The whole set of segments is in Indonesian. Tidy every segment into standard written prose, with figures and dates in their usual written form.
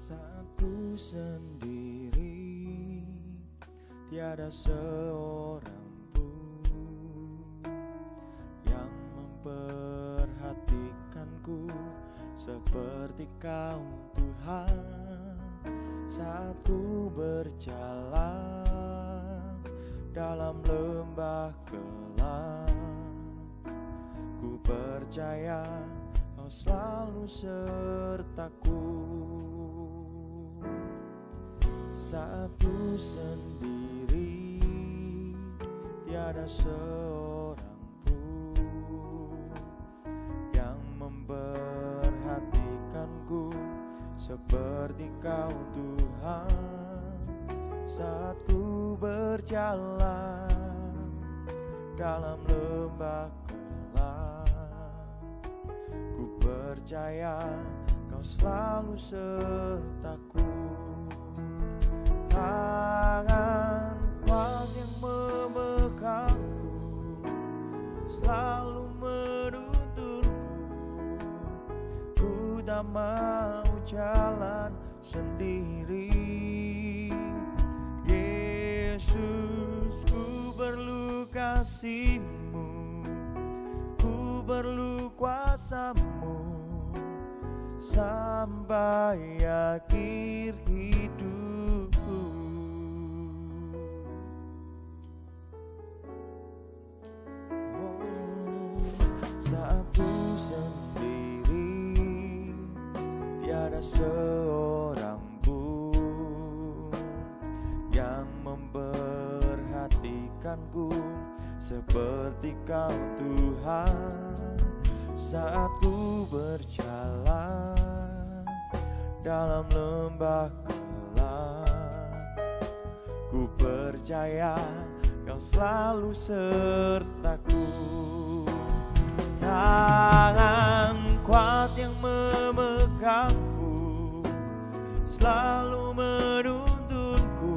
Saat ku sendiri, tiada seorang pun yang memperhatikanku seperti Kau, Tuhan. Saat ku berjalan dalam lembah gelap, ku percaya Kau selalu sertaku. Saat ku sendiri, tiada seorang pun yang memperhatikanku seperti Kau, Tuhan. Saat ku berjalan dalam lembah gelap, ku percaya Kau selalu sertaku. Tangan kuat yang memegangku selalu menuntunku. Ku tak mau jalan sendiri. Yesus, ku perlu kasih-Mu, ku perlu kuasa-Mu sampai akhir hidupku. Saat ku sendiri, tiada seorang pun yang memperhatikanku seperti Kau, Tuhan. Saat ku berjalan dalam lembah gelap, ku percaya Kau selalu sertaku. Tangan kuat yang memegangku selalu menuntunku.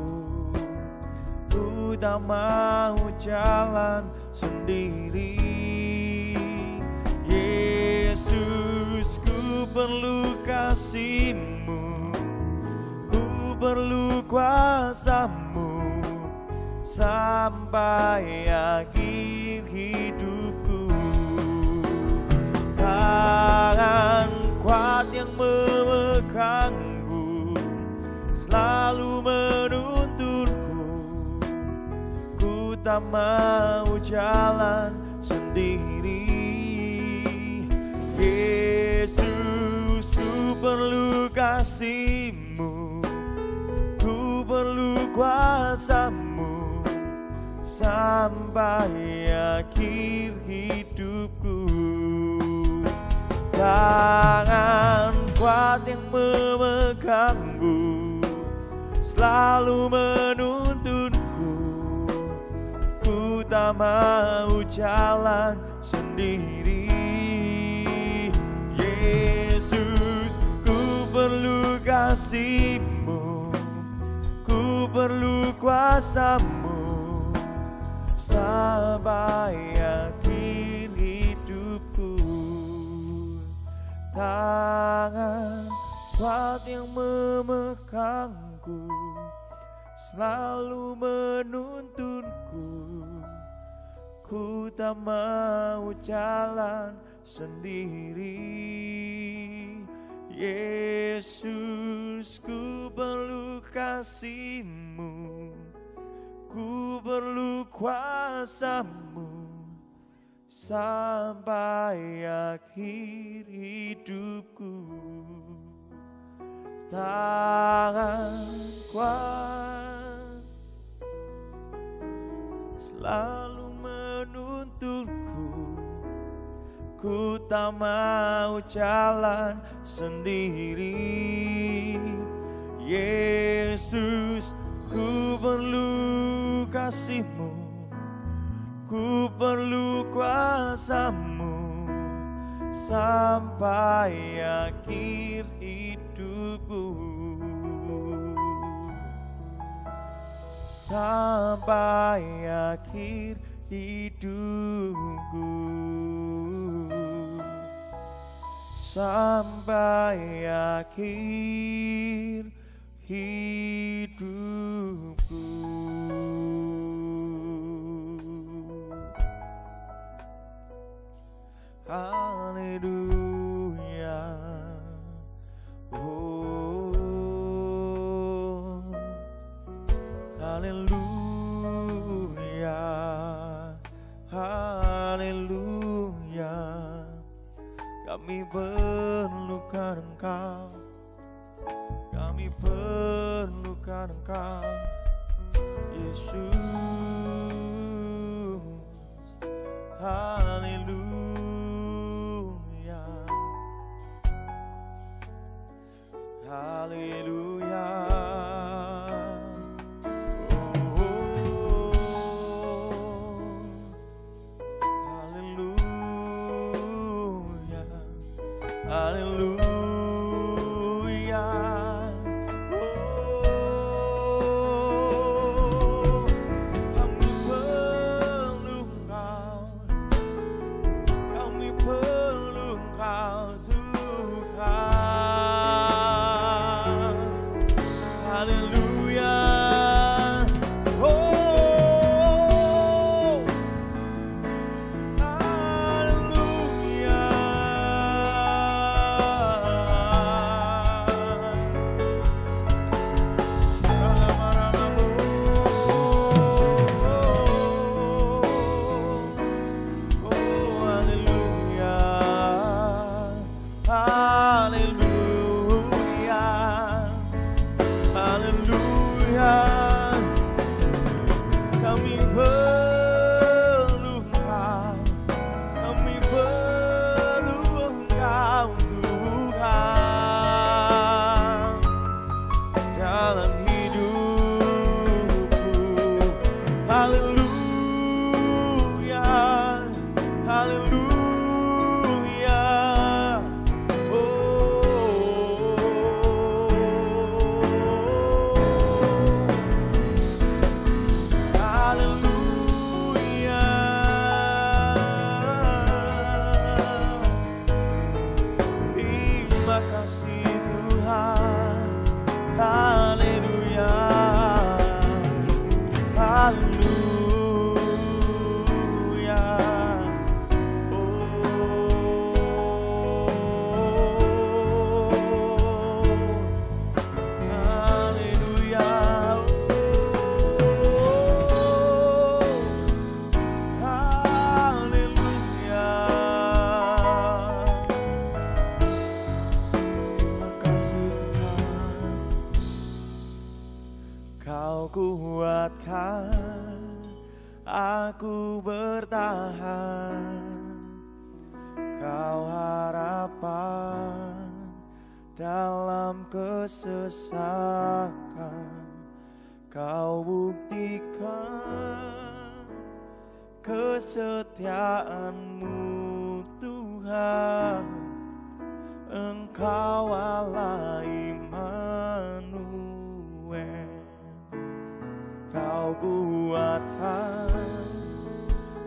Ku tak mau jalan sendiri. Yesus, ku perlu kasih-Mu, ku perlu kuasa-Mu sampai akhir hidupku. Tangan kuat yang memegangku selalu menuntunku. Ku tak mau jalan sendiri. Yesus, ku perlu kasih-Mu, ku perlu kuasa-Mu sampai akhir hidupku. Tangan kuat yang memegangku selalu menuntunku. Ku tak mau jalan sendiri. Yesus, ku perlu kasih-Mu, ku perlu kuasa-Mu sampai akhir hidupku. Tangan kuat yang memegangku selalu menuntunku. Ku tak mau jalan sendiri. Yesus, ku perlu kasih-Mu, ku perlu kuasa-Mu sampai akhir hidupku. Tangan kuat selalu menuntunku. Ku tak mau jalan sendiri. Yesus, ku perlu kasih-Mu, ku perlu kuasa-Mu sampai akhir hidupku. Sampai akhir hidupku. sampai akhir hidupku. Haleluya. Oh, haleluya. Haleluya. Kami perlukan Engkau, kami perlukan Engkau, Yesus. Haleluya. Haleluya. Haleluya. Oh, kami perlu Engkau, kami perlu Engkau Tuhan. Haleluya. Kuatkan aku bertahan, Kau harapan dalam kesesakan, Kau buktikan kesetiaan-Mu Tuhan. Engkau Allah Immanuel. Kau kuatkan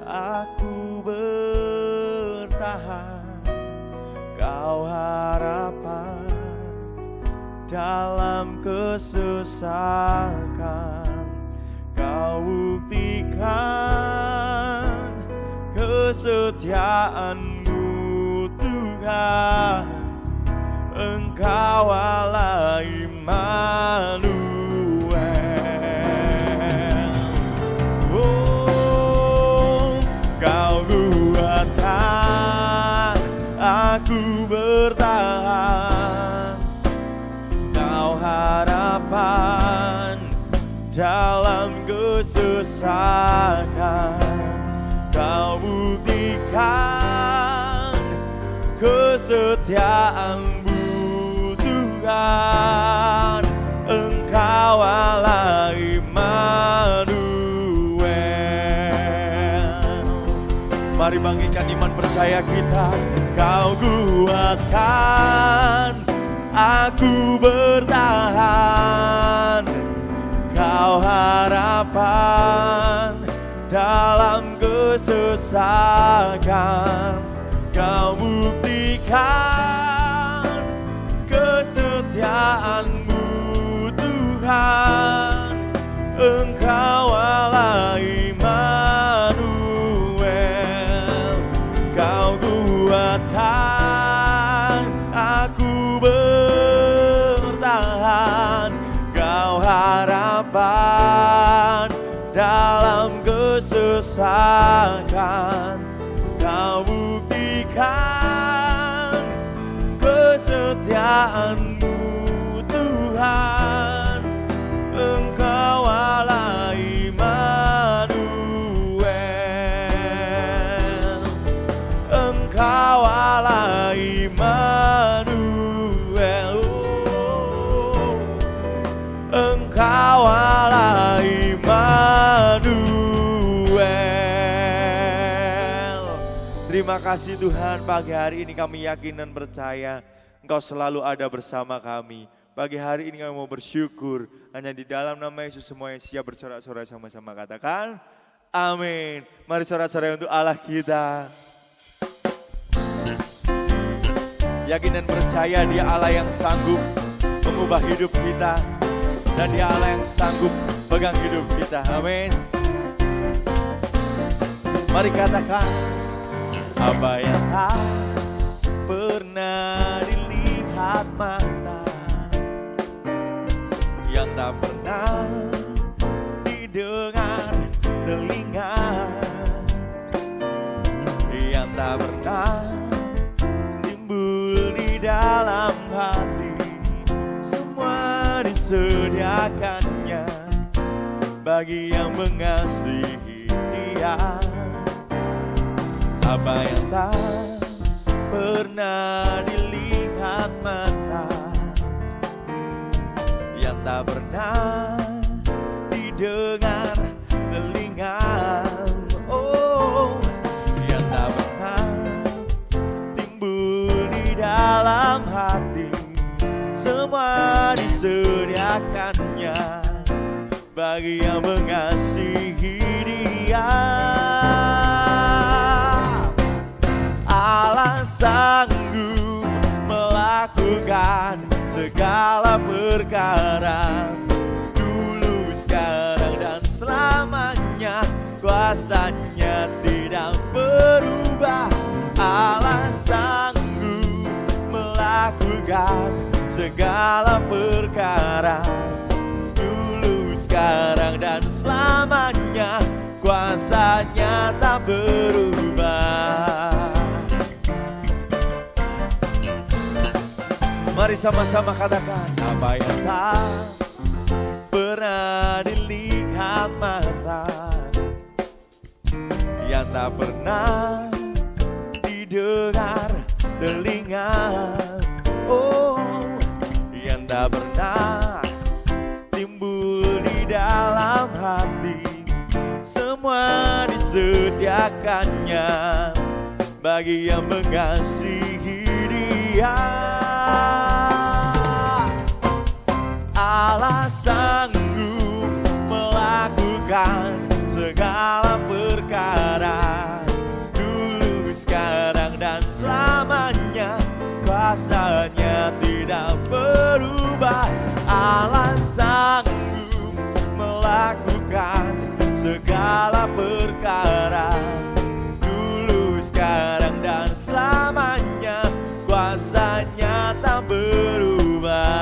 aku bertahan, Kau harapan dalam kesesakan, Kau buktikan kesetiaan-Mu Tuhan. Engkau Allah Immanuel. Kau kuatkan aku bertahan, Kau harapan dalam kesesakan, Kau buktikan kesetiaan-Mu Tuhan. Engkau Allah Immanuel. Mari bangkitkan iman percaya kita. Kau kuatkan aku bertahan, Kau harapan dalam kesesakan, Kau buktikan kesetiaan-Mu Tuhan, Engkau Allah Immanuel. Kau kuatkan aku bertahan, Kau harapan dalam kesesakan. Kau buktikan kesetiaan-Mu Tuhan, Engkau Allah Immanuel. Engkau Allah Immanuel. Oh, Engkau Allah Immanuel. Terima kasih Tuhan, pagi hari ini kami yakin dan percaya Engkau selalu ada bersama kami. Pagi hari ini kami mau bersyukur, hanya di dalam nama Yesus semua yang siap bersorak-sorai sama-sama katakan amin. Mari sorak-sorai untuk Allah kita. Yakin dan percaya Dia Allah yang sanggup mengubah hidup kita, dan Dia Allah yang sanggup pegang hidup kita. Amin. Mari katakan, apa yang tak pernah dilihat mata, yang tak pernah didengar telinga, yang tak pernah timbul di dalam hati, semua disediakannya bagi yang mengasihi Dia. Apa yang tak pernah dilihat mata, yang tak pernah didengar telinga, oh, yang tak pernah timbul di dalam hati, semua disediakannya bagi yang mengasihi Dia. Allah sanggup melakukan segala perkara, dulu, sekarang, dan selamanya. Kuasanya tidak berubah. Allah sanggup melakukan segala perkara, dulu, sekarang, dan selamanya. Kuasanya tak berubah. Mari sama-sama katakan, apa yang tak pernah dilihat mata, yang tak pernah didengar telinga, oh, yang tak pernah timbul di dalam hati, semua disediakannya bagi yang mengasihi Dia. Allah sanggup melakukan segala perkara, dulu, sekarang, dan selamanya. Kuasanya tidak berubah. Allah sanggup melakukan segala perkara, dulu, sekarang, dan selamanya. Kuasanya tak berubah.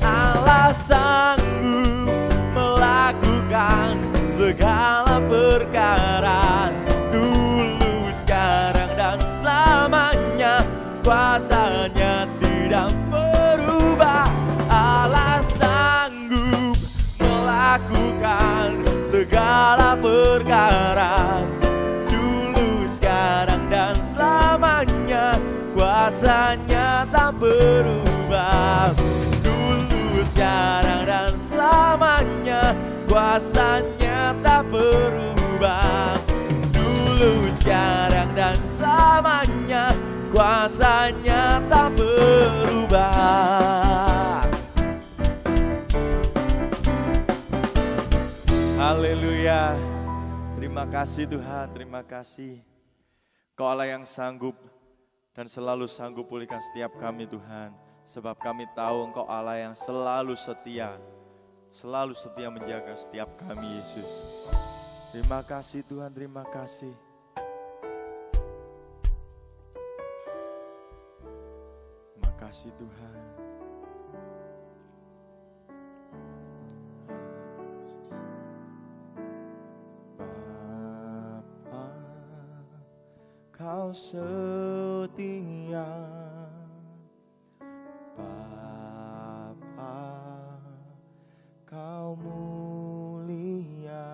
Allah sanggup melakukan segala perkara, dulu, sekarang, dan selamanya. Kuasanya tidak berubah. Allah sanggup melakukan segala perkara, dulu, sekarang, dan selamanya. Kuasanya tak berubah. Dulu, sekarang, dan selamanya. Kuasanya tak berubah. Dulu, sekarang, dan selamanya. Kuasanya tak berubah. Haleluya. Terima kasih Tuhan, terima kasih. Kau Allah yang sanggup dan selalu sanggup pulihkan setiap kami Tuhan. Sebab kami tahu Engkau Allah yang selalu setia menjaga setiap kami Yesus. Terima kasih Tuhan, terima kasih. Terima kasih Tuhan. Bapa, Kau setia. Bapa, Kau mulia.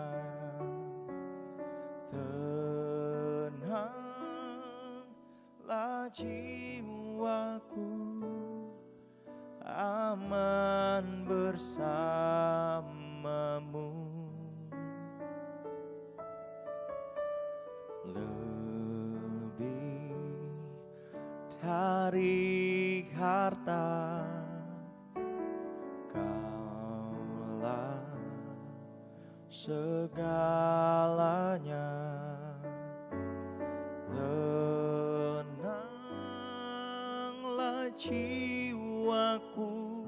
Tenanglah jiwaku, aman bersamamu. Lebih dari harta, Kaulah segalanya. Tenanglah jiwaku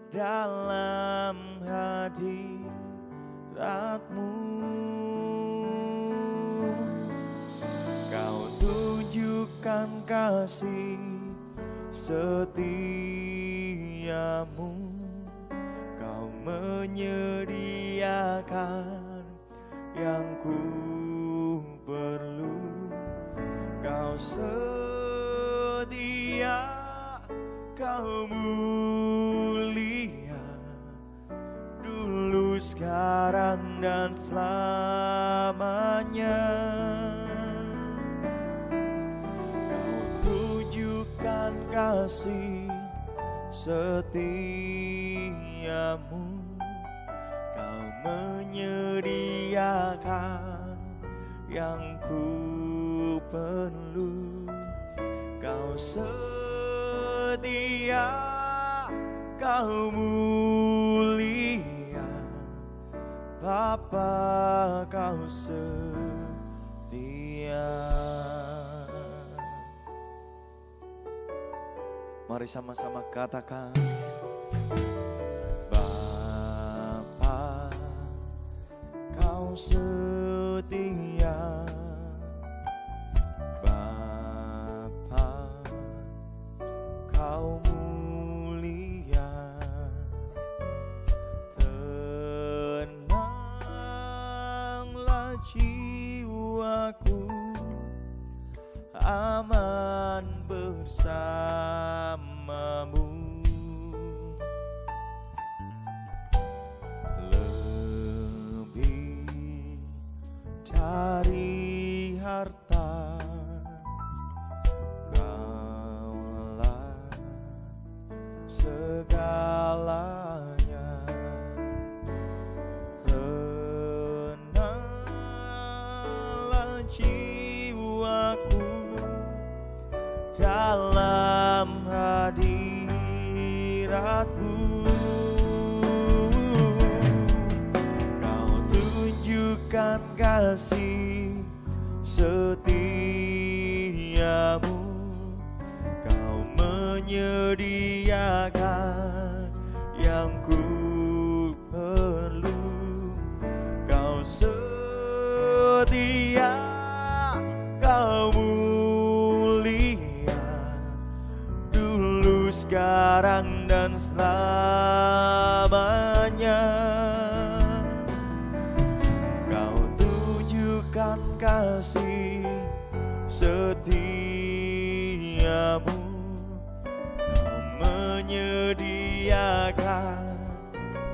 dalam hadirat-Mu. Kau tunjukkan kasih setiamu, Kau menyediakan yang ku perlu. Kau setia, Kau mulia, dulu, sekarang, dan selamanya. Kau tunjukkan kasih setiamu, Kau menyediakan yang ku perlu. Kau setia, Kau mulia, Bapa, Kau setia. Mari sama-sama katakan, Bapa, Kau setia. Bapa, Kau mulia. Tenanglah jiwaku, aman bersamamu. Lebih dari harta, Kaulah segalanya. Tenanglah jiwaku dalam hadirat-Mu. Kau tunjukkan kasih setiamu, Kau menyediakan yang ku perlu. Kau setia, Kau mulia, dulu, sekarang, dan selamanya. Kau tunjukkan kasih setiamu, Kau menyediakan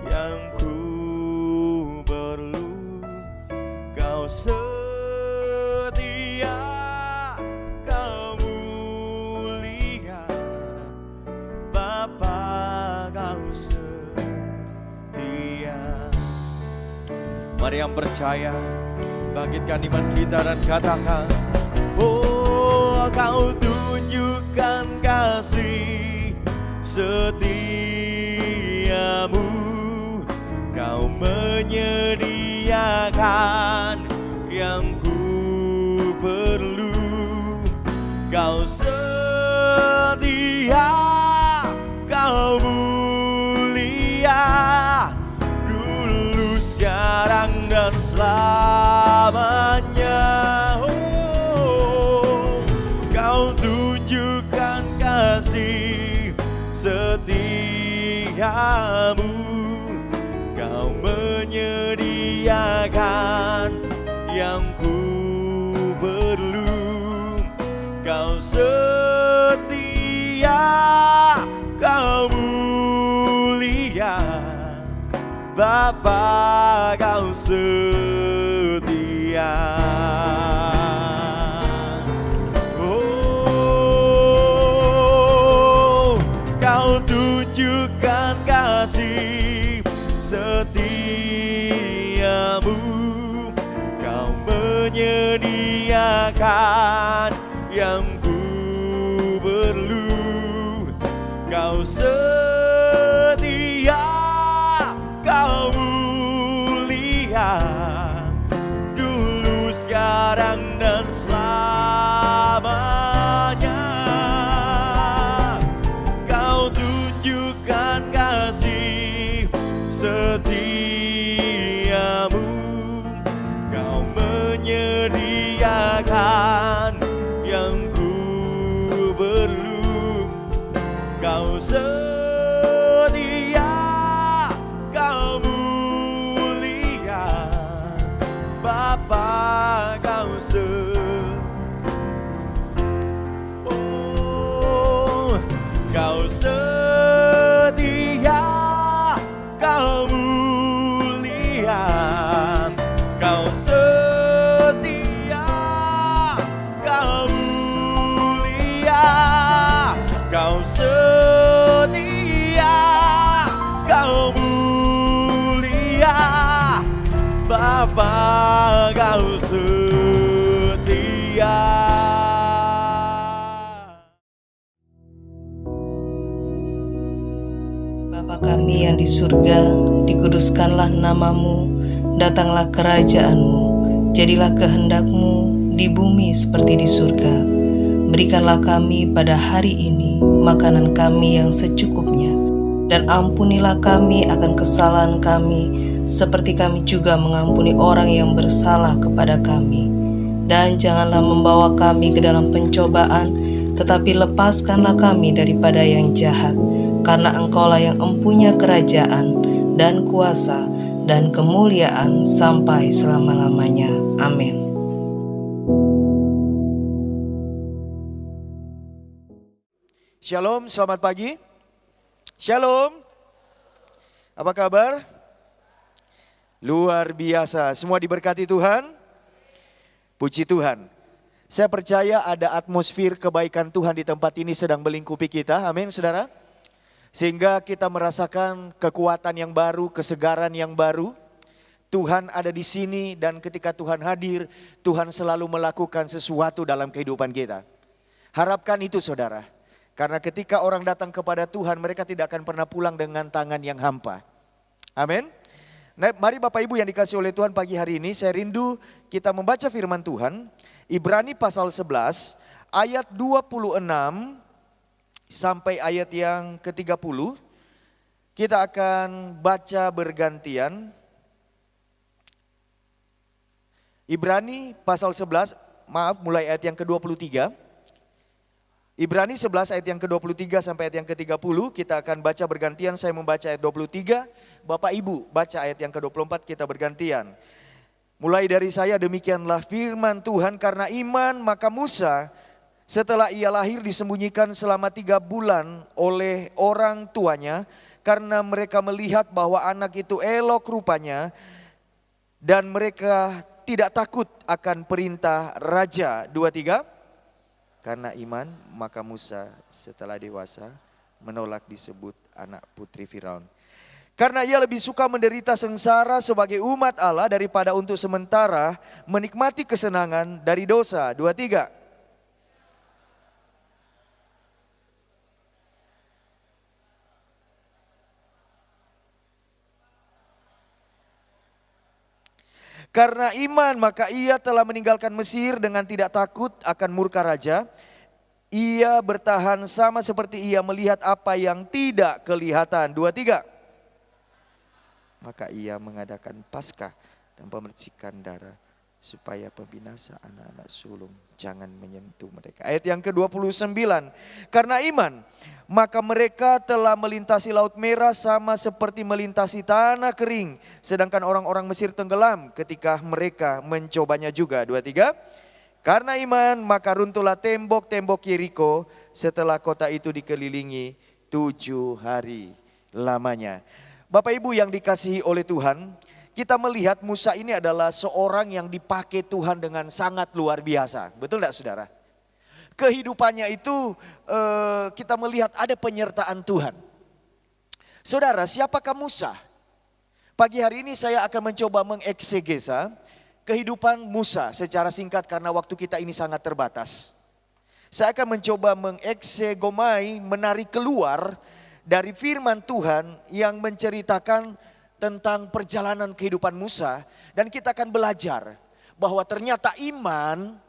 yang ku perlu. Kau setia, Kau mulia, Bapa, Kau setia. Mari yang percaya, bangkitkan iman kita dan katakan, oh, Kau tunjukkan kasih setiamu, Kau menyediakan yang ku perlu. Kau Kau mulia dulu, sekarang, dan selamanya. Kau tunjukkan kasih setiamu, Kau menyediakan yang ku perlu. Kau setia, Kau mulia, Bapa, Kau setia. Oh, Kau tunjukkan kasih setiamu, Kau menyediakan yang ku perlu. Kau setia, Kau mulia dulu, sekarang, dan selamanya. Kau tunjukkan kasih setiamu, Kau menyediakan yang ku perlu. Kau setia, Kau mulia, Bapa, Kau Kau setia, Kau mulia, Kau setia, Kau mulia, Kau setia, Kau mulia, Bapa, Kau setia. Bapa kami yang di surga, dikuduskanlah namamu, datanglah kerajaan-Mu, jadilah kehendak-Mu di bumi seperti di surga. Berikanlah kami pada hari ini makanan kami yang secukupnya, dan ampunilah kami akan kesalahan kami, seperti kami juga mengampuni orang yang bersalah kepada kami. Dan janganlah membawa kami ke dalam pencobaan, tetapi lepaskanlah kami daripada yang jahat. Karena Engkaulah yang empunya kerajaan dan kuasa dan kemuliaan sampai selama-lamanya. Amin. Shalom, selamat pagi. Shalom. Apa kabar? Luar biasa. Semua diberkati Tuhan? Puji Tuhan. Saya percaya ada atmosfer kebaikan Tuhan di tempat ini sedang melingkupi kita. Amin, saudara. Sehingga kita merasakan kekuatan yang baru, kesegaran yang baru. Tuhan ada di sini dan ketika Tuhan hadir, Tuhan selalu melakukan sesuatu dalam kehidupan kita. Harapkan itu saudara. Karena ketika orang datang kepada Tuhan, mereka tidak akan pernah pulang dengan tangan yang hampa. Amin. Nah, mari Bapak Ibu yang dikasih oleh Tuhan pagi hari ini, saya rindu kita membaca firman Tuhan. Ibrani pasal 11 ayat 26 sampai ayat yang ke-30, kita akan baca bergantian. Ibrani pasal 11, mulai ayat yang ke-23. Ibrani 11 ayat yang ke-23 sampai ayat yang ke-30, kita akan baca bergantian. Saya membaca ayat 23, Bapak Ibu baca ayat yang ke-24, kita bergantian. Mulai dari saya, demikianlah firman Tuhan, karena iman maka Musa setelah ia lahir disembunyikan selama 3 bulan oleh orang tuanya karena mereka melihat bahwa anak itu elok rupanya dan mereka tidak takut akan perintah raja. 23. Karena iman maka Musa setelah dewasa menolak disebut anak putri Firaun. Karena ia lebih suka menderita sengsara sebagai umat Allah daripada untuk sementara menikmati kesenangan dari dosa. 23. Karena iman maka ia telah meninggalkan Mesir dengan tidak takut akan murka raja. Ia bertahan sama seperti ia melihat apa yang tidak kelihatan. 2, 3. Maka ia mengadakan Paskah dan pemercikan darah supaya pembinasa anak-anak sulung jangan menyentuh mereka. Ayat yang ke-29. Karena iman, maka mereka telah melintasi Laut Merah sama seperti melintasi tanah kering. Sedangkan orang-orang Mesir tenggelam ketika mereka mencobanya juga. 2, 3. Karena iman, maka runtuhlah tembok-tembok Yeriko setelah kota itu dikelilingi 7 hari lamanya. Bapak Ibu yang dikasihi oleh Tuhan, kita melihat Musa ini adalah seorang yang dipakai Tuhan dengan sangat luar biasa. Betul tidak saudara? Kehidupannya itu kita melihat ada penyertaan Tuhan. Saudara, siapakah Musa? Pagi hari ini saya akan mencoba mengeksegesa kehidupan Musa secara singkat karena waktu kita ini sangat terbatas. Saya akan mencoba mengeksegomai, menarik keluar dari firman Tuhan yang menceritakan tentang perjalanan kehidupan Musa. Dan kita akan belajar bahwa ternyata iman,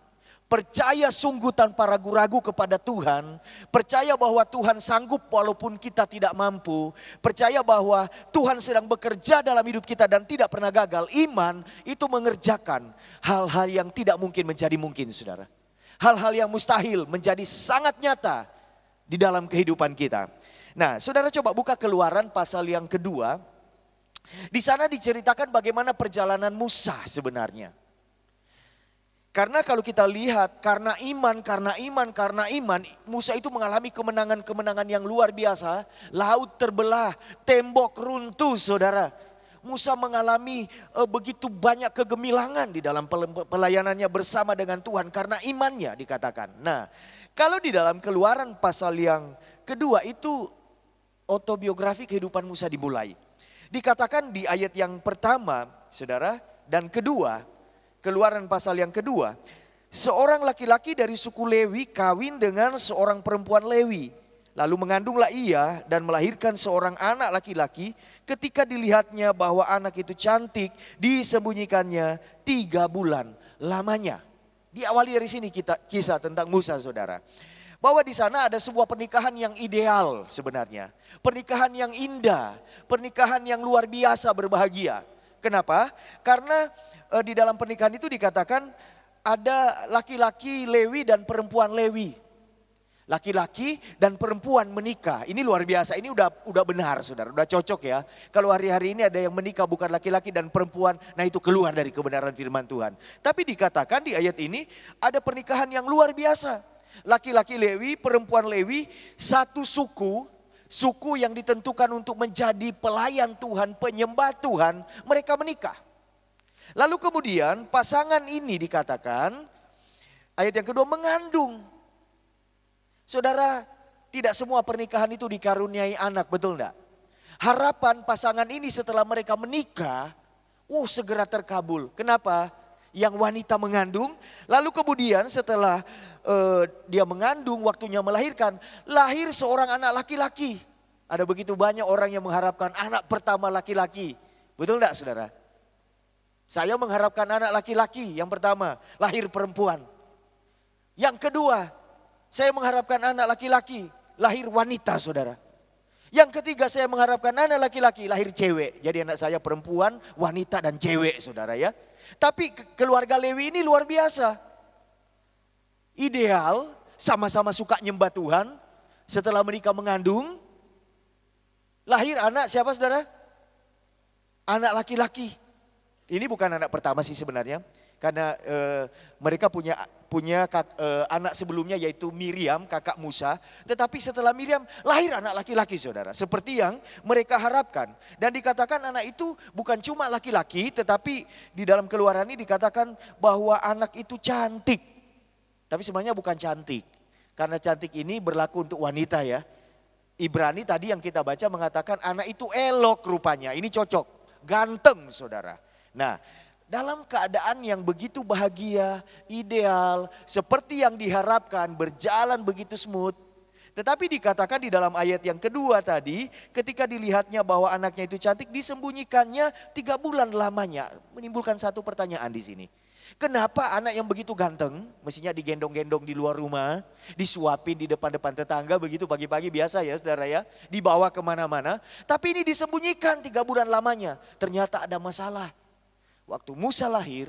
percaya sungguh tanpa ragu-ragu kepada Tuhan, percaya bahwa Tuhan sanggup walaupun kita tidak mampu, percaya bahwa Tuhan sedang bekerja dalam hidup kita dan tidak pernah gagal. Iman itu mengerjakan hal-hal yang tidak mungkin menjadi mungkin, saudara. Hal-hal yang mustahil menjadi sangat nyata di dalam kehidupan kita. Nah, saudara coba buka Keluaran pasal yang kedua. Di sana diceritakan bagaimana perjalanan Musa sebenarnya. Karena kalau kita lihat karena iman, Musa itu mengalami kemenangan-kemenangan yang luar biasa. Laut terbelah, tembok runtuh, saudara. Musa mengalami begitu banyak kegemilangan di dalam pelayanannya bersama dengan Tuhan karena imannya dikatakan. Nah, kalau di dalam Keluaran pasal yang kedua itu autobiografi kehidupan Musa dimulai. Dikatakan di ayat yang pertama, saudara, dan kedua, Keluaran pasal yang kedua, seorang laki-laki dari suku Lewi kawin dengan seorang perempuan Lewi. Lalu mengandunglah ia dan melahirkan seorang anak laki-laki. Ketika dilihatnya bahwa anak itu cantik, disembunyikannya 3 bulan lamanya. Diawali dari sini kisah tentang Musa, saudara. Bahwa di sana ada sebuah pernikahan yang ideal sebenarnya. Pernikahan yang indah, pernikahan yang luar biasa berbahagia. Kenapa? Karena di dalam pernikahan itu dikatakan ada laki-laki Lewi dan perempuan Lewi. Laki-laki dan perempuan menikah. Ini luar biasa, ini udah benar saudara, udah cocok ya. Kalau hari-hari ini ada yang menikah bukan laki-laki dan perempuan, nah itu keluar dari kebenaran firman Tuhan. Tapi dikatakan di ayat ini ada pernikahan yang luar biasa. Laki-laki Lewi, perempuan Lewi, satu suku yang ditentukan untuk menjadi pelayan Tuhan, penyembah Tuhan, mereka menikah. Lalu kemudian pasangan ini dikatakan, ayat yang kedua mengandung. Saudara, tidak semua pernikahan itu dikaruniai anak, betul enggak? Harapan pasangan ini setelah mereka menikah, segera terkabul. Kenapa? Yang wanita mengandung, lalu kemudian setelah dia mengandung, waktunya melahirkan, lahir seorang anak laki-laki. Ada begitu banyak orang yang mengharapkan anak pertama laki-laki. Betul enggak saudara? Saya mengharapkan anak laki-laki yang pertama, lahir perempuan. Yang kedua, saya mengharapkan anak laki-laki, lahir wanita saudara. Yang ketiga saya mengharapkan anak laki-laki, lahir cewek. Jadi anak saya perempuan, wanita dan cewek saudara ya. Tapi keluarga Lewi ini luar biasa. Ideal, sama-sama suka nyembah Tuhan. Setelah menikah mengandung, lahir anak siapa saudara? Anak laki-laki. Ini bukan anak pertama sih sebenarnya. Karena mereka punya anak sebelumnya yaitu Miriam, kakak Musa. Tetapi setelah Miriam lahir anak laki-laki saudara. Seperti yang mereka harapkan. Dan dikatakan anak itu bukan cuma laki-laki, tetapi di dalam Keluaran ini dikatakan bahwa anak itu cantik. Tapi sebenarnya bukan cantik. Karena cantik ini berlaku untuk wanita ya. Ibrani tadi yang kita baca mengatakan anak itu elok rupanya. Ini cocok, ganteng saudara. Nah, dalam keadaan yang begitu bahagia, ideal, seperti yang diharapkan, berjalan begitu smooth. Tetapi dikatakan di dalam ayat yang kedua tadi, ketika dilihatnya bahwa anaknya itu cantik, disembunyikannya 3 bulan lamanya. Menimbulkan satu pertanyaan di sini. Kenapa anak yang begitu ganteng, mestinya digendong-gendong di luar rumah, disuapin di depan-depan tetangga begitu pagi-pagi biasa ya saudara ya, dibawa kemana-mana. Tapi ini disembunyikan 3 bulan lamanya, ternyata ada masalah. Waktu Musa lahir,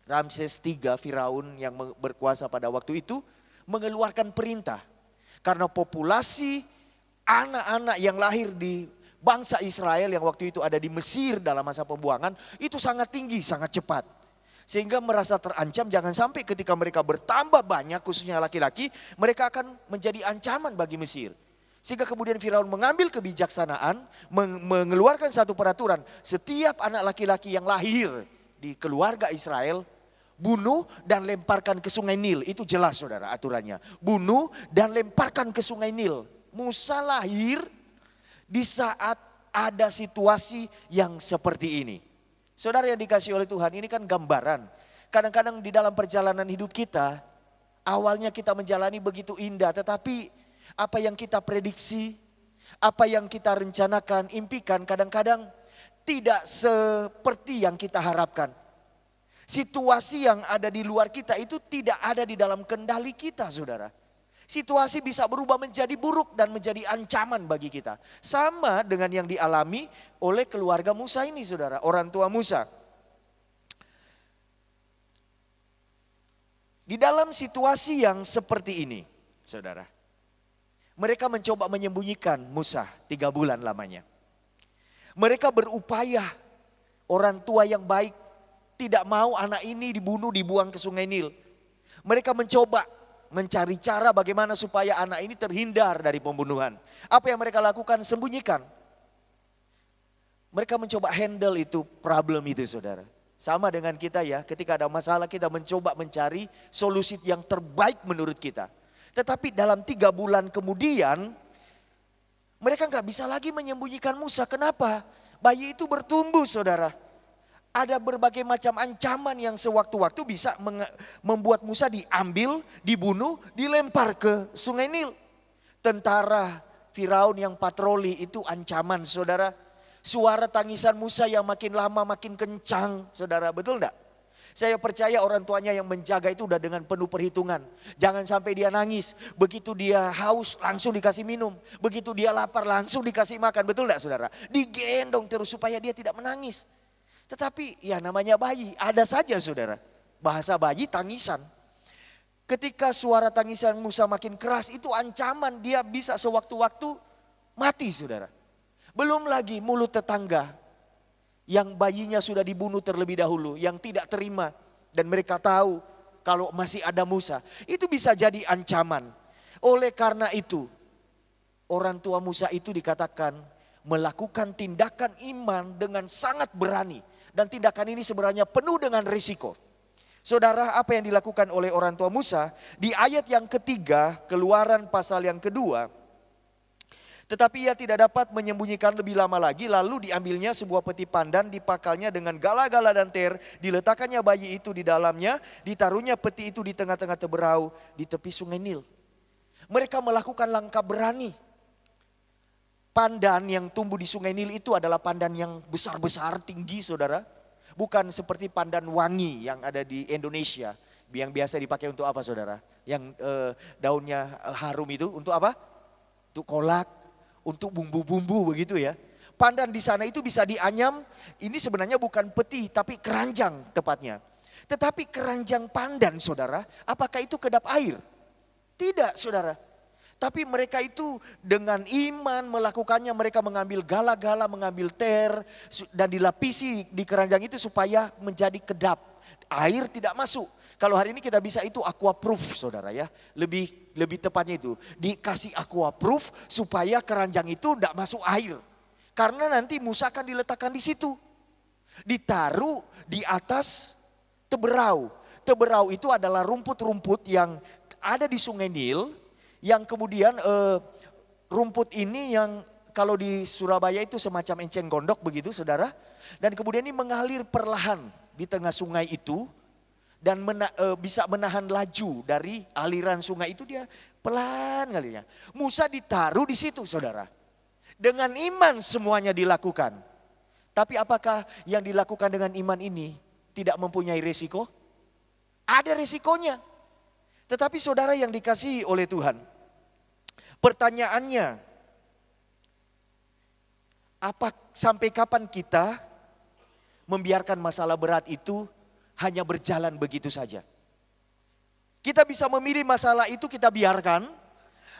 Ramses III Firaun yang berkuasa pada waktu itu mengeluarkan perintah. Karena populasi anak-anak yang lahir di bangsa Israel yang waktu itu ada di Mesir dalam masa pembuangan itu sangat tinggi, sangat cepat. Sehingga merasa terancam, jangan sampai ketika mereka bertambah banyak khususnya laki-laki, mereka akan menjadi ancaman bagi Mesir. Sehingga kemudian Firaun mengambil kebijaksanaan, mengeluarkan satu peraturan. Setiap anak laki-laki yang lahir di keluarga Israel, bunuh dan lemparkan ke sungai Nil. Itu jelas saudara aturannya. Bunuh dan lemparkan ke sungai Nil. Musa lahir di saat ada situasi yang seperti ini. Saudara yang dikasih oleh Tuhan, ini kan gambaran. Kadang-kadang di dalam perjalanan hidup kita, awalnya kita menjalani begitu indah, tetapi apa yang kita prediksi, apa yang kita rencanakan, impikan, kadang-kadang tidak seperti yang kita harapkan. Situasi yang ada di luar kita itu tidak ada di dalam kendali kita, saudara. Situasi bisa berubah menjadi buruk dan menjadi ancaman bagi kita. Sama dengan yang dialami oleh keluarga Musa ini saudara, orang tua Musa. Di dalam situasi yang seperti ini saudara, mereka mencoba menyembunyikan Musa 3 bulan lamanya. Mereka berupaya, orang tua yang baik tidak mau anak ini dibunuh, dibuang ke sungai Nil. Mereka mencoba mencari cara bagaimana supaya anak ini terhindar dari pembunuhan. Apa yang mereka lakukan? Sembunyikan. Mereka mencoba handle itu problem itu saudara. Sama dengan kita ya, ketika ada masalah kita mencoba mencari solusi yang terbaik menurut kita. Tetapi dalam 3 bulan kemudian mereka gak bisa lagi menyembunyikan Musa. Kenapa? Bayi itu bertumbuh saudara. Ada berbagai macam ancaman yang sewaktu-waktu bisa membuat Musa diambil, dibunuh, dilempar ke sungai Nil. Tentara Firaun yang patroli itu ancaman saudara. Suara tangisan Musa yang makin lama makin kencang saudara, betul enggak? Saya percaya orang tuanya yang menjaga itu udah dengan penuh perhitungan. Jangan sampai dia nangis, begitu dia haus langsung dikasih minum. Begitu dia lapar langsung dikasih makan, betul enggak saudara? Digendong terus supaya dia tidak menangis. Tetapi ya namanya bayi, ada saja saudara, bahasa bayi tangisan. Ketika suara tangisan Musa makin keras itu ancaman, dia bisa sewaktu-waktu mati saudara. Belum lagi mulut tetangga yang bayinya sudah dibunuh terlebih dahulu, yang tidak terima dan mereka tahu kalau masih ada Musa, itu bisa jadi ancaman. Oleh karena itu orang tua Musa itu dikatakan melakukan tindakan iman dengan sangat berani. Dan tindakan ini sebenarnya penuh dengan risiko. Saudara, apa yang dilakukan oleh orang tua Musa di ayat yang ketiga, Keluaran pasal yang kedua. Tetapi ia tidak dapat menyembunyikan lebih lama lagi, lalu diambilnya sebuah peti pandan, dipakalnya dengan gala-gala dan ter, diletakkannya bayi itu di dalamnya, ditaruhnya peti itu di tengah-tengah teberau di tepi sungai Nil. Mereka melakukan langkah berani. Pandan yang tumbuh di sungai Nil itu adalah pandan yang besar-besar, tinggi saudara. Bukan seperti pandan wangi yang ada di Indonesia. Yang biasa dipakai untuk apa saudara? Yang daunnya harum itu untuk apa? Untuk kolak, untuk bumbu-bumbu begitu ya. Pandan di sana itu bisa dianyam, ini sebenarnya bukan peti tapi keranjang tepatnya. Tetapi keranjang pandan saudara, apakah itu kedap air? Tidak saudara. Tapi mereka itu dengan iman melakukannya, mereka mengambil gala-gala, mengambil ter dan dilapisi di keranjang itu supaya menjadi kedap. Air tidak masuk. Kalau hari ini kita bisa itu aquaproof saudara ya. Lebih tepatnya itu dikasih aquaproof supaya keranjang itu tidak masuk air. Karena nanti Musa akan diletakkan di situ. Ditaruh di atas teberau. Teberau itu adalah rumput-rumput yang ada di sungai Nil. Yang kemudian rumput ini yang kalau di Surabaya itu semacam enceng gondok begitu saudara. Dan kemudian ini mengalir perlahan di tengah sungai itu. Dan bisa menahan laju dari aliran sungai itu, dia pelan ngalirnya. Musa ditaruh di situ saudara. Dengan iman semuanya dilakukan. Tapi apakah yang dilakukan dengan iman ini tidak mempunyai resiko? Ada resikonya. Tetapi saudara yang dikasihi oleh Tuhan, pertanyaannya, apa sampai kapan kita membiarkan masalah berat itu hanya berjalan begitu saja? Kita bisa memilih masalah itu kita biarkan,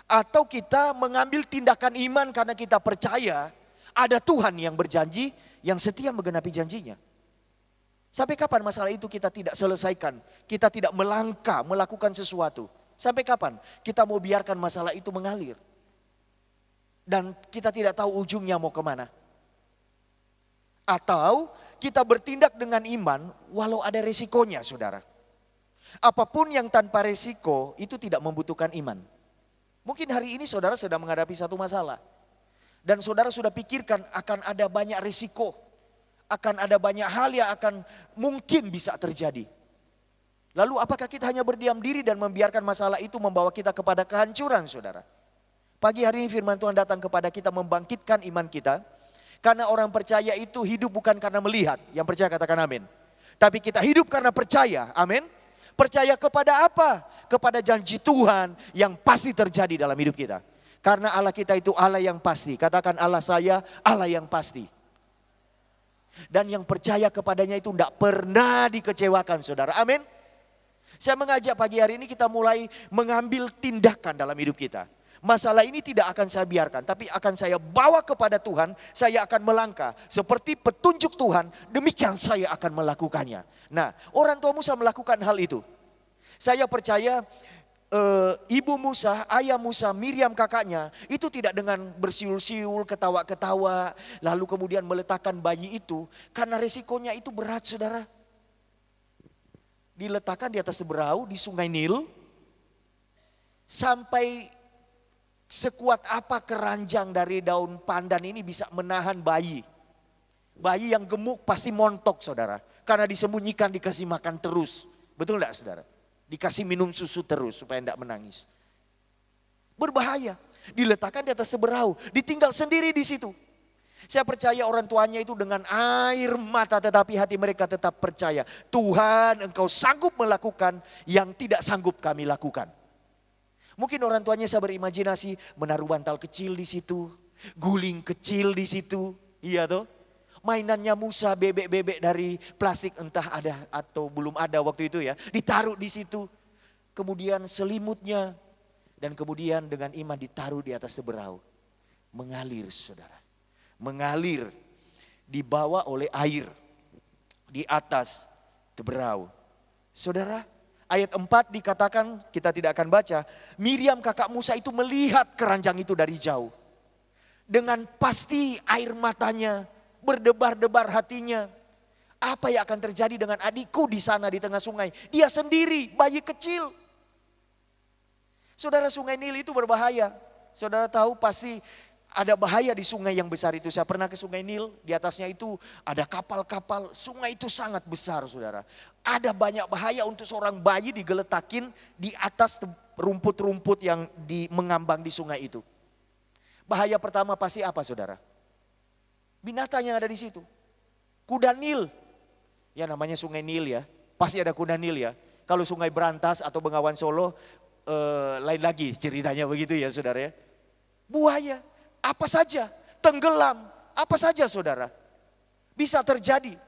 atau kita mengambil tindakan iman karena kita percaya ada Tuhan yang berjanji, yang setia menggenapi janjinya. Sampai kapan masalah itu kita tidak selesaikan? Kita tidak melangkah, melakukan sesuatu. Sampai kapan kita mau biarkan masalah itu mengalir? Dan kita tidak tahu ujungnya mau kemana. Atau kita bertindak dengan iman walau ada resikonya, saudara. Apapun yang tanpa resiko itu tidak membutuhkan iman. Mungkin hari ini saudara sedang menghadapi satu masalah. Dan saudara sudah pikirkan akan ada banyak resiko. Akan ada banyak hal yang akan mungkin bisa terjadi. Lalu apakah kita hanya berdiam diri dan membiarkan masalah itu membawa kita kepada kehancuran, saudara? Pagi hari ini firman Tuhan datang kepada kita membangkitkan iman kita. Karena orang percaya itu hidup bukan karena melihat. Yang percaya katakan amin. Tapi kita hidup karena percaya, amin. Percaya kepada apa? Kepada janji Tuhan yang pasti terjadi dalam hidup kita. Karena Allah kita itu Allah yang pasti. Katakan Allah saya, Allah yang pasti. Dan yang percaya kepadanya itu tidak pernah dikecewakan, saudara. Amin. Saya mengajak pagi hari ini kita mulai mengambil tindakan dalam hidup kita. Masalah ini tidak akan saya biarkan, tapi akan saya bawa kepada Tuhan. Saya akan melangkah seperti petunjuk Tuhan, demikian saya akan melakukannya. Nah, orang tua Musa melakukan hal itu. Saya percaya ibu Musa, ayah Musa, Miriam kakaknya, itu tidak dengan bersiul-siul, ketawa-ketawa, lalu kemudian meletakkan bayi itu, karena resikonya itu berat, saudara. Diletakkan di atas seberau di Sungai Nil, sampai sekuat apa keranjang dari daun pandan ini bisa menahan bayi. Bayi yang gemuk pasti montok, saudara, karena disembunyikan, dikasih makan terus. Betul enggak, saudara? Dikasih minum susu terus supaya tidak menangis. Berbahaya. Diletakkan di atas seberau, ditinggal sendiri di situ. Saya percaya orang tuanya itu dengan air mata, tetapi hati mereka tetap percaya. Tuhan, Engkau sanggup melakukan yang tidak sanggup kami lakukan. Mungkin orang tuanya saya berimajinasi menaruh bantal kecil di situ, guling kecil di situ, iya toh. Mainannya Musa, bebek-bebek dari plastik, entah ada atau belum ada waktu itu ya, ditaruh di situ. Kemudian selimutnya, dan kemudian dengan iman ditaruh di atas seberau. Mengalir, saudara. Mengalir, dibawa oleh air di atas seberau. Saudara, ayat 4 dikatakan, kita tidak akan baca, Miriam kakak Musa itu melihat keranjang itu dari jauh. Dengan pasti air matanya, berdebar-debar hatinya. Apa yang akan terjadi dengan adikku di sana di tengah sungai? Dia sendiri, bayi kecil. Saudara, Sungai Nil itu berbahaya. Saudara tahu pasti ada bahaya di sungai yang besar itu. Saya pernah ke Sungai Nil, di atasnya itu ada kapal-kapal. Sungai itu sangat besar, saudara. Ada banyak bahaya untuk seorang bayi digeletakin di atas rumput-rumput yang mengambang di sungai itu. Bahaya pertama pasti apa, saudara? Binatang yang ada di situ. Kuda Nil. Ya namanya Sungai Nil ya. Pasti ada kuda Nil ya. Kalau Sungai Berantas atau Bengawan Solo lain lagi ceritanya begitu ya, saudara ya. Buaya. Apa saja. Tenggelam. Apa saja, saudara. Bisa terjadi.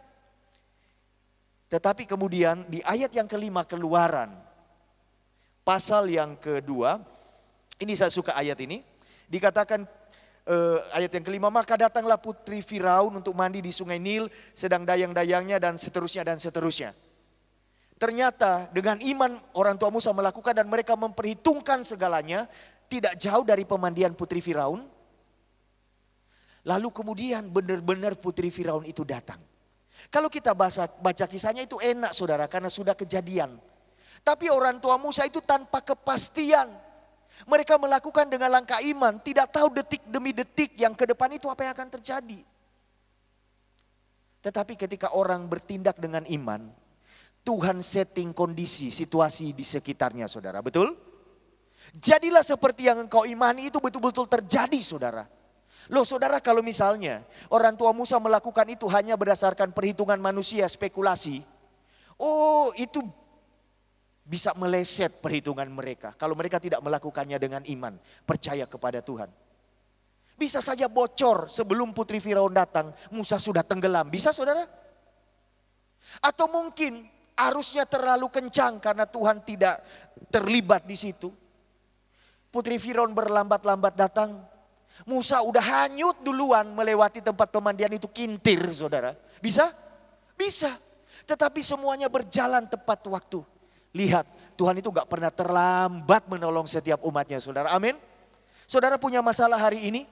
Tetapi kemudian di ayat yang kelima Keluaran. Pasal yang kedua. Ini saya suka ayat ini. Dikatakan ayat yang kelima, maka datanglah putri Firaun untuk mandi di Sungai Nil, sedang dayang-dayangnya dan seterusnya dan seterusnya. Ternyata dengan iman orang tua Musa melakukan dan mereka memperhitungkan segalanya, tidak jauh dari pemandian putri Firaun. Lalu kemudian benar-benar putri Firaun itu datang. Kalau kita baca kisahnya itu enak, saudara, karena sudah kejadian. Tapi orang tua Musa itu tanpa kepastian. Mereka melakukan dengan langkah iman, tidak tahu detik demi detik yang ke depan itu apa yang akan terjadi. Tetapi ketika orang bertindak dengan iman, Tuhan setting kondisi, situasi di sekitarnya, saudara. Betul? Jadilah seperti yang engkau imani itu betul-betul terjadi, saudara. Loh saudara, kalau misalnya orang tua Musa melakukan itu hanya berdasarkan perhitungan manusia, spekulasi. Oh itu bisa meleset perhitungan mereka kalau mereka tidak melakukannya dengan iman, percaya kepada Tuhan. Bisa saja bocor sebelum putri Firaun datang, Musa sudah tenggelam. Bisa saudara? Atau mungkin arusnya terlalu kencang karena Tuhan tidak terlibat di situ. Putri Firaun berlambat-lambat datang. Musa udah hanyut duluan melewati tempat pemandian itu, kintir saudara. Bisa? Bisa. Tetapi semuanya berjalan tepat waktu. Lihat, Tuhan itu gak pernah terlambat menolong setiap umatnya saudara. Amin. Saudara punya masalah hari ini?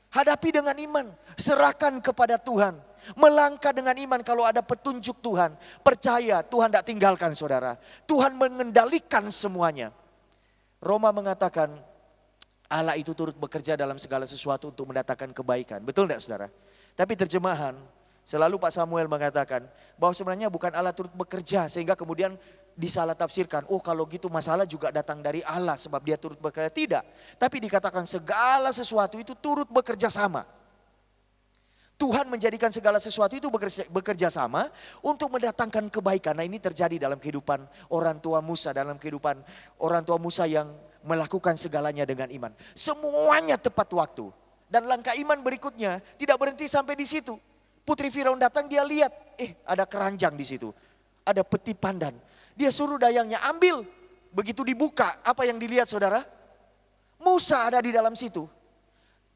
Hadapi dengan iman. Serahkan kepada Tuhan. Melangkah dengan iman kalau ada petunjuk Tuhan. Percaya Tuhan gak tinggalkan saudara. Tuhan mengendalikan semuanya. Roma mengatakan Allah itu turut bekerja dalam segala sesuatu untuk mendatangkan kebaikan. Betul gak saudara? Tapi terjemahan selalu Pak Samuel mengatakan bahwa sebenarnya bukan Allah turut bekerja sehingga kemudian disalah tafsirkan. Oh kalau gitu masalah juga datang dari Allah sebab dia turut bekerja. Tidak. Tapi dikatakan segala sesuatu itu turut bekerja sama. Tuhan menjadikan segala sesuatu itu bekerja sama untuk mendatangkan kebaikan. Nah ini terjadi dalam kehidupan orang tua Musa. Dalam kehidupan orang tua Musa yang melakukan segalanya dengan iman. Semuanya tepat waktu. Dan langkah iman berikutnya tidak berhenti sampai di situ. Putri Firaun datang, dia lihat, ada keranjang di situ. Ada peti pandan. Dia suruh dayangnya ambil. Begitu dibuka, apa yang dilihat saudara? Musa ada di dalam situ.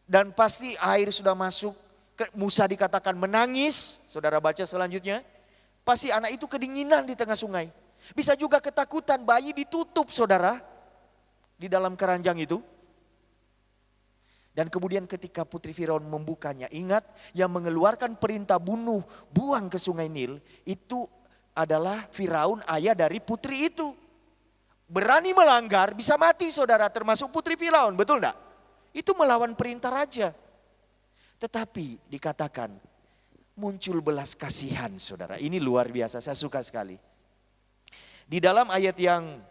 Dan pasti air sudah masuk. Musa dikatakan menangis. Saudara baca selanjutnya. Pasti anak itu kedinginan di tengah sungai. Bisa juga ketakutan, bayi ditutup saudara. Di dalam keranjang itu. Dan kemudian ketika putri Firaun membukanya, ingat yang mengeluarkan perintah buang ke sungai Nil, itu adalah Firaun, ayah dari putri itu. Berani melanggar bisa mati saudara, termasuk putri Firaun, betul enggak? Itu melawan perintah raja. Tetapi dikatakan muncul belas kasihan saudara, ini luar biasa, saya suka sekali. Di dalam ayat yang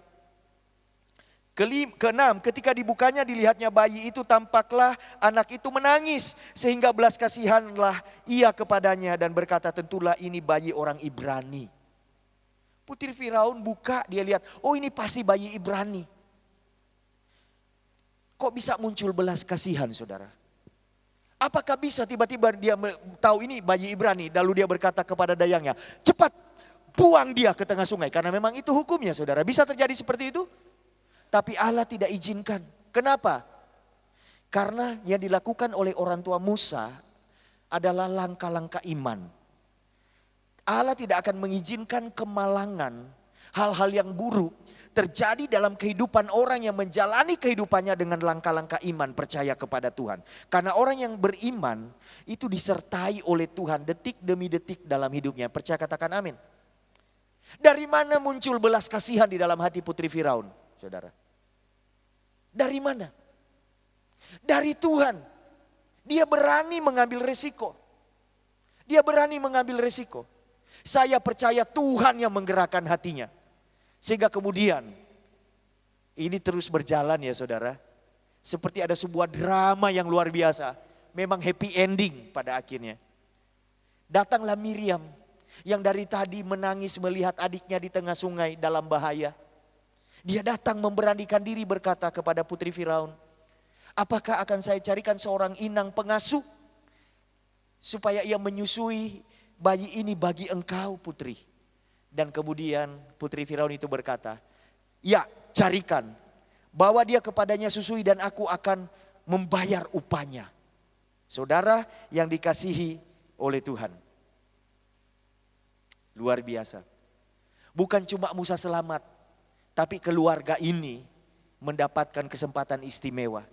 ke-6, ketika dibukanya dilihatnya bayi itu, tampaklah anak itu menangis. Sehingga belas kasihanlah ia kepadanya dan berkata, tentulah ini bayi orang Ibrani. Putri Firaun buka, dia lihat, oh ini pasti bayi Ibrani. Kok bisa muncul belas kasihan saudara? Apakah bisa tiba-tiba dia tahu ini bayi Ibrani, lalu dia berkata kepada dayangnya, cepat buang dia ke tengah sungai. Karena memang itu hukumnya saudara, bisa terjadi seperti itu. Tapi Allah tidak izinkan. Kenapa? Karena yang dilakukan oleh orang tua Musa adalah langkah-langkah iman. Allah tidak akan mengizinkan kemalangan, hal-hal yang buruk terjadi dalam kehidupan orang yang menjalani kehidupannya dengan langkah-langkah iman, percaya kepada Tuhan. Karena orang yang beriman itu disertai oleh Tuhan detik demi detik dalam hidupnya. Percaya, katakan amin. Dari mana muncul belas kasihan di dalam hati putri Firaun, saudara? Dari mana? Dari Tuhan. Dia berani mengambil resiko. Dia berani mengambil resiko. Saya percaya Tuhan yang menggerakkan hatinya. Sehingga kemudian ini terus berjalan ya saudara. Seperti ada sebuah drama yang luar biasa. Memang happy ending pada akhirnya. Datanglah Miriam yang dari tadi menangis melihat adiknya di tengah sungai dalam bahaya. Dia datang memberanikan diri berkata kepada putri Firaun, apakah akan saya carikan seorang inang pengasuh supaya ia menyusui bayi ini bagi engkau putri. Dan kemudian putri Firaun itu berkata, ya carikan, bawa dia kepadanya susui dan aku akan membayar upahnya. Saudara yang dikasihi oleh Tuhan. Luar biasa. Bukan cuma Musa selamat, tapi keluarga ini mendapatkan kesempatan istimewa.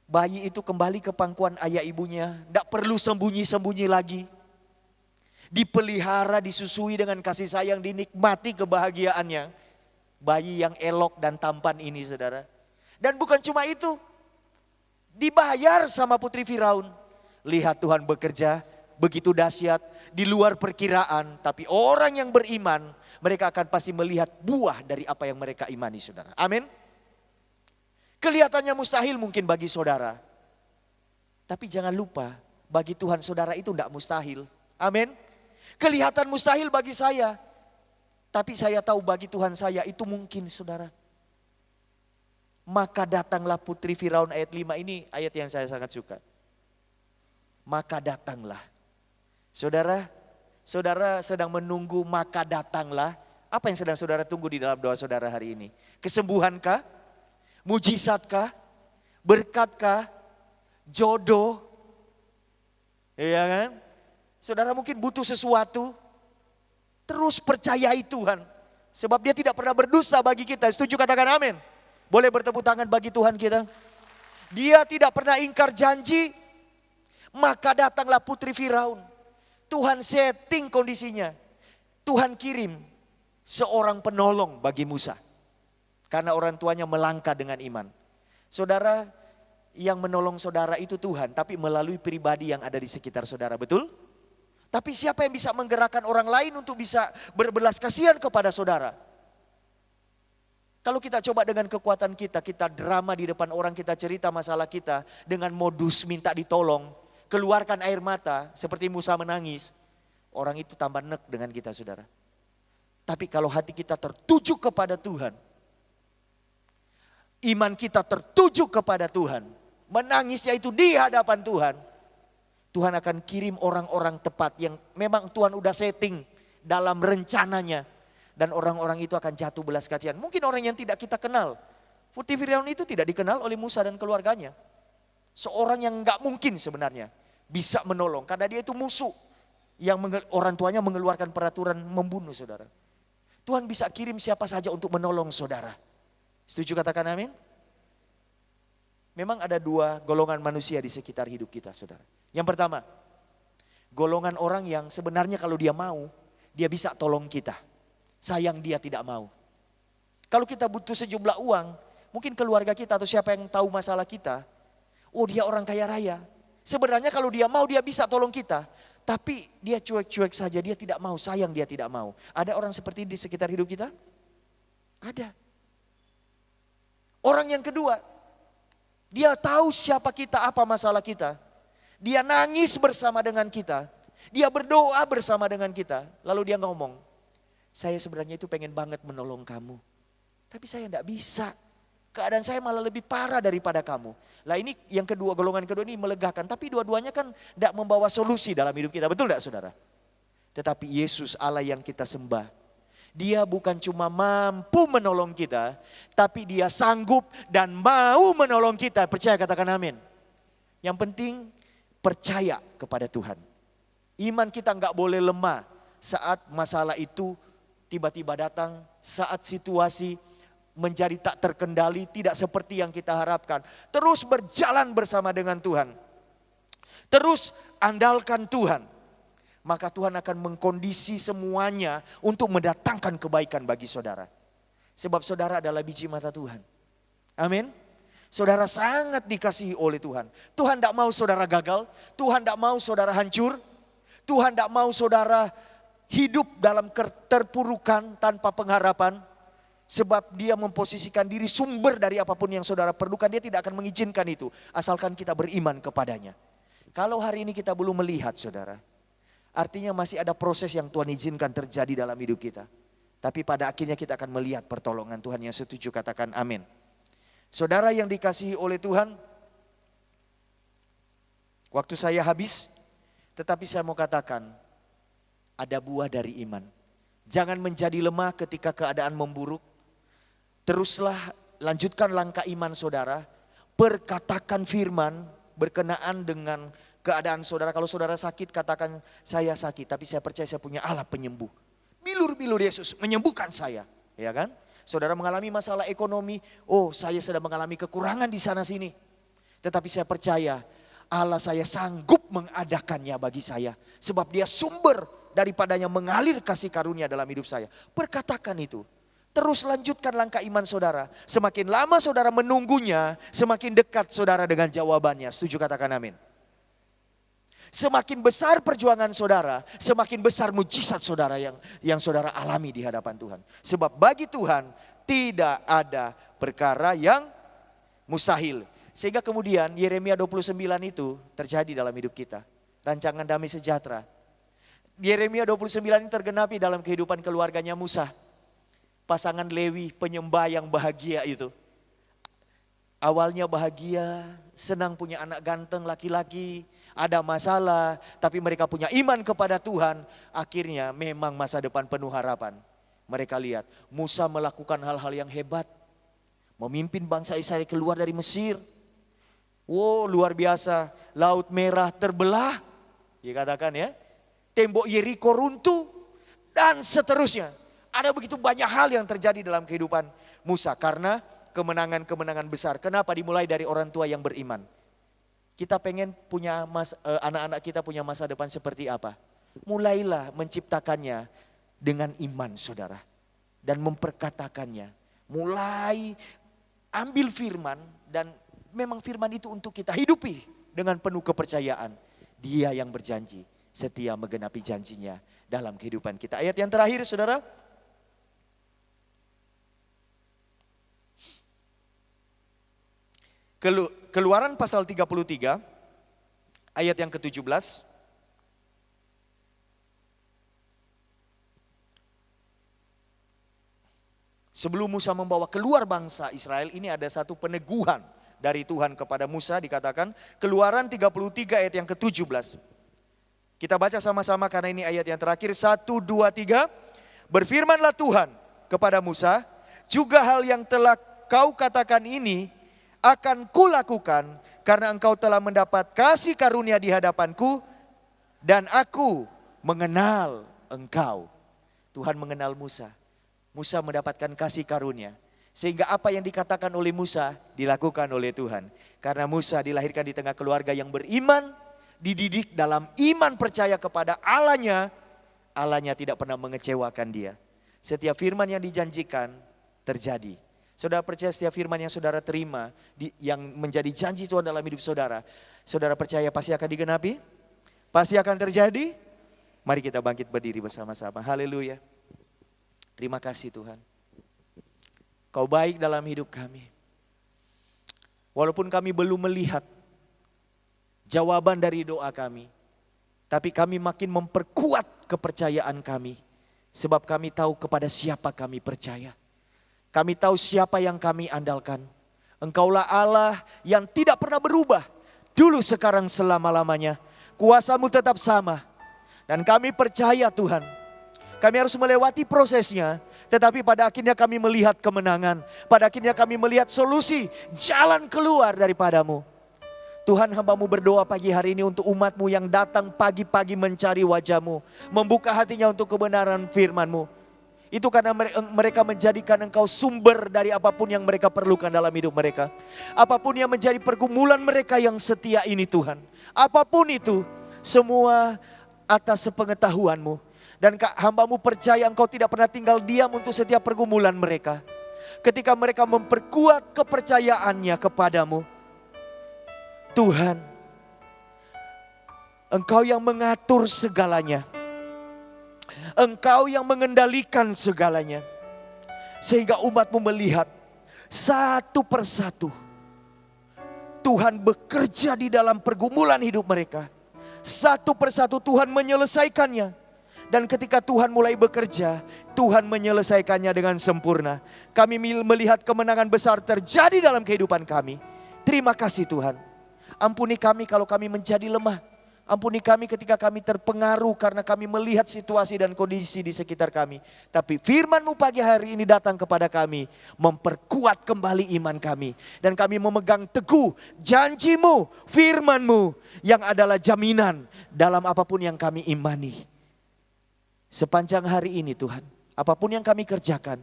Bayi itu kembali ke pangkuan ayah ibunya, tidak perlu sembunyi-sembunyi lagi. Dipelihara, disusui dengan kasih sayang, dinikmati kebahagiaannya. Bayi yang elok dan tampan ini saudara. Dan bukan cuma itu, dibayar sama putri Firaun. Lihat Tuhan bekerja begitu dahsyat, di luar perkiraan. Tapi orang yang beriman, mereka akan pasti melihat buah dari apa yang mereka imani saudara. Amin. Kelihatannya mustahil mungkin bagi saudara. Tapi jangan lupa, bagi Tuhan saudara itu tidak mustahil. Amin. Kelihatan mustahil bagi saya. Tapi saya tahu bagi Tuhan saya itu mungkin, saudara. Maka datanglah putri Firaun, ayat 5 ini ayat yang saya sangat suka. Maka datanglah. Saudara, saudara sedang menunggu maka datanglah. Apa yang sedang saudara tunggu di dalam doa saudara hari ini? Kesembuhankah? Mujizatkah? Berkatkah? Jodoh? Iya kan? Saudara mungkin butuh sesuatu. Terus percayai Tuhan. Sebab dia tidak pernah berdusta bagi kita. Setuju, katakan amin. Boleh bertepuk tangan bagi Tuhan kita. Dia tidak pernah ingkar janji. Maka datanglah putri Firaun. Tuhan setting kondisinya. Tuhan kirim seorang penolong bagi Musa. Karena orang tuanya melangkah dengan iman. Saudara, yang menolong saudara itu Tuhan. Tapi melalui pribadi yang ada di sekitar saudara, betul? Tapi siapa yang bisa menggerakkan orang lain untuk bisa berbelas kasihan kepada saudara? Kalau kita coba dengan kekuatan kita, kita drama di depan orang, kita cerita masalah kita dengan modus minta ditolong, keluarkan air mata seperti Musa menangis, orang itu tambah nek dengan kita, saudara. Tapi kalau hati kita tertuju kepada Tuhan, iman kita tertuju kepada Tuhan, menangisnya itu di hadapan Tuhan, Tuhan akan kirim orang-orang tepat yang memang Tuhan udah setting dalam rencananya. Dan orang-orang itu akan jatuh belas kasihan. Mungkin orang yang tidak kita kenal. Putri Firaun itu tidak dikenal oleh Musa dan keluarganya. Seorang yang gak mungkin sebenarnya bisa menolong. Karena dia itu musuh. Yang orang tuanya mengeluarkan peraturan membunuh, saudara. Tuhan bisa kirim siapa saja untuk menolong saudara. Setuju, katakan amin? Memang ada dua golongan manusia di sekitar hidup kita, saudara. Yang pertama, golongan orang yang sebenarnya kalau dia mau, dia bisa tolong kita. Sayang dia tidak mau. Kalau kita butuh sejumlah uang, mungkin keluarga kita atau siapa yang tahu masalah kita, oh dia orang kaya raya. Sebenarnya kalau dia mau dia bisa tolong kita, tapi dia cuek-cuek saja, dia tidak mau, sayang dia tidak mau. Ada orang seperti ini di sekitar hidup kita? Ada. Orang yang kedua, dia tahu siapa kita, apa masalah kita. Dia nangis bersama dengan kita, dia berdoa bersama dengan kita, lalu dia ngomong, saya sebenarnya itu pengen banget menolong kamu. Tapi saya tidak bisa. Keadaan saya malah lebih parah daripada kamu. Lah ini yang kedua, golongan kedua ini melegakan. Tapi dua-duanya kan tidak membawa solusi dalam hidup kita. Betul tidak, saudara? Tetapi Yesus Allah yang kita sembah, dia bukan cuma mampu menolong kita, tapi dia sanggup dan mau menolong kita. Percaya, katakan amin. Yang penting percaya kepada Tuhan. Iman kita nggak boleh lemah saat masalah itu tiba-tiba datang, saat situasi menjadi tak terkendali, tidak seperti yang kita harapkan. Terus berjalan bersama dengan Tuhan. Terus andalkan Tuhan. Maka Tuhan akan mengkondisi semuanya untuk mendatangkan kebaikan bagi saudara. Sebab saudara adalah biji mata Tuhan. Amin. Saudara sangat dikasihi oleh Tuhan. Tuhan tidak mau saudara gagal. Tuhan tidak mau saudara hancur. Tuhan tidak mau saudara hidup dalam keterpurukan tanpa pengharapan. Sebab dia memposisikan diri sumber dari apapun yang saudara perlukan. Dia tidak akan mengizinkan itu. Asalkan kita beriman kepadanya. Kalau hari ini kita belum melihat, saudara, artinya masih ada proses yang Tuhan izinkan terjadi dalam hidup kita. Tapi pada akhirnya kita akan melihat pertolongan Tuhan. Yang setuju katakan amin. Saudara yang dikasihi oleh Tuhan, waktu saya habis, tetapi saya mau katakan, ada buah dari iman. Jangan menjadi lemah ketika keadaan memburuk. Teruslah lanjutkan langkah iman saudara. Perkatakan firman berkenaan dengan keadaan saudara. Kalau saudara sakit, katakan saya sakit, tapi saya percaya saya punya Allah penyembuh. Bilur-bilur Yesus menyembuhkan saya, ya kan? Saudara mengalami masalah ekonomi, oh saya sedang mengalami kekurangan di sana sini. Tetapi saya percaya Allah saya sanggup mengadakannya bagi saya. Sebab dia sumber daripadanya mengalir kasih karunia dalam hidup saya. Perkatakan itu. Terus lanjutkan langkah iman saudara. Semakin lama saudara menunggunya, semakin dekat saudara dengan jawabannya. Setuju, katakan amin. Semakin besar perjuangan saudara, semakin besar mujizat saudara yang saudara alami di hadapan Tuhan. Sebab bagi Tuhan tidak ada perkara yang mustahil. Sehingga kemudian Yeremia 29 itu terjadi dalam hidup kita. Rancangan damai sejahtera. Yeremia 29 ini tergenapi dalam kehidupan keluarganya Musa. Pasangan Lewi penyembah yang bahagia itu. Awalnya bahagia, senang punya anak ganteng laki-laki, ada masalah, tapi mereka punya iman kepada Tuhan. Akhirnya memang masa depan penuh harapan. Mereka lihat Musa melakukan hal-hal yang hebat. Memimpin bangsa Israel keluar dari Mesir. Wow, luar biasa. Laut Merah terbelah, dikatakan ya. Tembok Yeriko runtuh, dan seterusnya. Ada begitu banyak hal yang terjadi dalam kehidupan Musa karena kemenangan-kemenangan besar. Kenapa? Dimulai dari orang tua yang beriman. Kita pengen punya anak-anak kita punya masa depan seperti apa? Mulailah menciptakannya dengan iman, saudara, dan memperkatakannya. Mulai ambil firman, dan memang firman itu untuk kita hidupi dengan penuh kepercayaan. Dia yang berjanji setia menggenapi janjinya dalam kehidupan kita. Ayat yang terakhir, saudara. Keluaran pasal 33 ayat yang ke-17. Sebelum Musa membawa keluar bangsa Israel, ini ada satu peneguhan dari Tuhan kepada Musa, dikatakan Keluaran 33 ayat yang ke-17. Kita baca sama-sama karena ini ayat yang terakhir. 1, 2, 3. Berfirmanlah Tuhan kepada Musa, juga hal yang telah kau katakan ini akan kulakukan karena engkau telah mendapat kasih karunia di hadapanku dan aku mengenal engkau. Tuhan mengenal Musa. Musa mendapatkan kasih karunia. Sehingga apa yang dikatakan oleh Musa dilakukan oleh Tuhan. Karena Musa dilahirkan di tengah keluarga yang beriman, dididik dalam iman percaya kepada Allahnya. Allahnya tidak pernah mengecewakan dia. Setiap firman yang dijanjikan terjadi. Saudara percaya setiap firman yang saudara terima, yang menjadi janji Tuhan dalam hidup saudara, saudara percaya pasti akan digenapi? Pasti akan terjadi? Mari kita bangkit berdiri bersama-sama. Haleluya. Terima kasih Tuhan. Kau baik dalam hidup kami. Walaupun kami belum melihat jawaban dari doa kami, tapi kami makin memperkuat kepercayaan kami. Sebab kami tahu kepada siapa kami percaya. Kami tahu siapa yang kami andalkan. Engkaulah Allah yang tidak pernah berubah. Dulu, sekarang, selama-lamanya. Kuasamu tetap sama. Dan kami percaya Tuhan. Kami harus melewati prosesnya. Tetapi pada akhirnya kami melihat kemenangan. Pada akhirnya kami melihat solusi. Jalan keluar daripadamu. Tuhan, hamba-Mu berdoa pagi hari ini untuk umat-Mu yang datang pagi-pagi mencari wajah-Mu. Membuka hatinya untuk kebenaran firman-Mu. Itu karena mereka menjadikan Engkau sumber dari apapun yang mereka perlukan dalam hidup mereka. Apapun yang menjadi pergumulan mereka yang setia ini Tuhan. Apapun itu, semua atas sepengetahuan-Mu. Dan hamba-Mu percaya Engkau tidak pernah tinggal diam untuk setiap pergumulan mereka. Ketika mereka memperkuat kepercayaannya kepadamu. Tuhan, Engkau yang mengatur segalanya. Engkau yang mengendalikan segalanya. Sehingga umat-Mu melihat satu persatu Tuhan bekerja di dalam pergumulan hidup mereka. Satu persatu Tuhan menyelesaikannya. Dan ketika Tuhan mulai bekerja, Tuhan menyelesaikannya dengan sempurna. Kami melihat kemenangan besar terjadi dalam kehidupan kami. Terima kasih Tuhan. Ampuni kami kalau kami menjadi lemah. Ampuni kami ketika kami terpengaruh karena kami melihat situasi dan kondisi di sekitar kami. Tapi firman-Mu pagi hari ini datang kepada kami, memperkuat kembali iman kami. Dan kami memegang teguh janji-Mu, firman-Mu yang adalah jaminan dalam apapun yang kami imani. Sepanjang hari ini Tuhan, apapun yang kami kerjakan,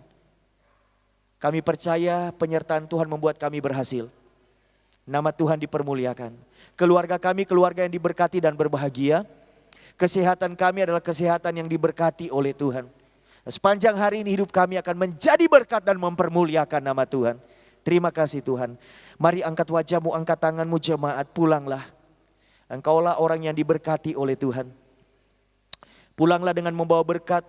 kami percaya penyertaan Tuhan membuat kami berhasil. Nama Tuhan dipermuliakan. Keluarga kami keluarga yang diberkati dan berbahagia. Kesehatan kami adalah kesehatan yang diberkati oleh Tuhan. Sepanjang hari ini hidup kami akan menjadi berkat dan mempermuliakan nama Tuhan. Terima kasih Tuhan. Mari angkat wajahmu, angkat tanganmu jemaat, pulanglah. Engkaulah orang yang diberkati oleh Tuhan. Pulanglah dengan membawa berkat.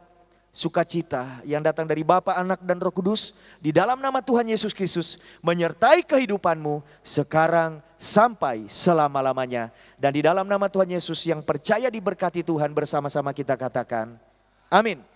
sukacita yang datang dari Bapa, Anak, dan Roh Kudus di dalam nama Tuhan Yesus Kristus menyertai kehidupanmu sekarang sampai selama-lamanya. Dan di dalam nama Tuhan Yesus yang percaya diberkati Tuhan bersama-sama kita katakan, amin.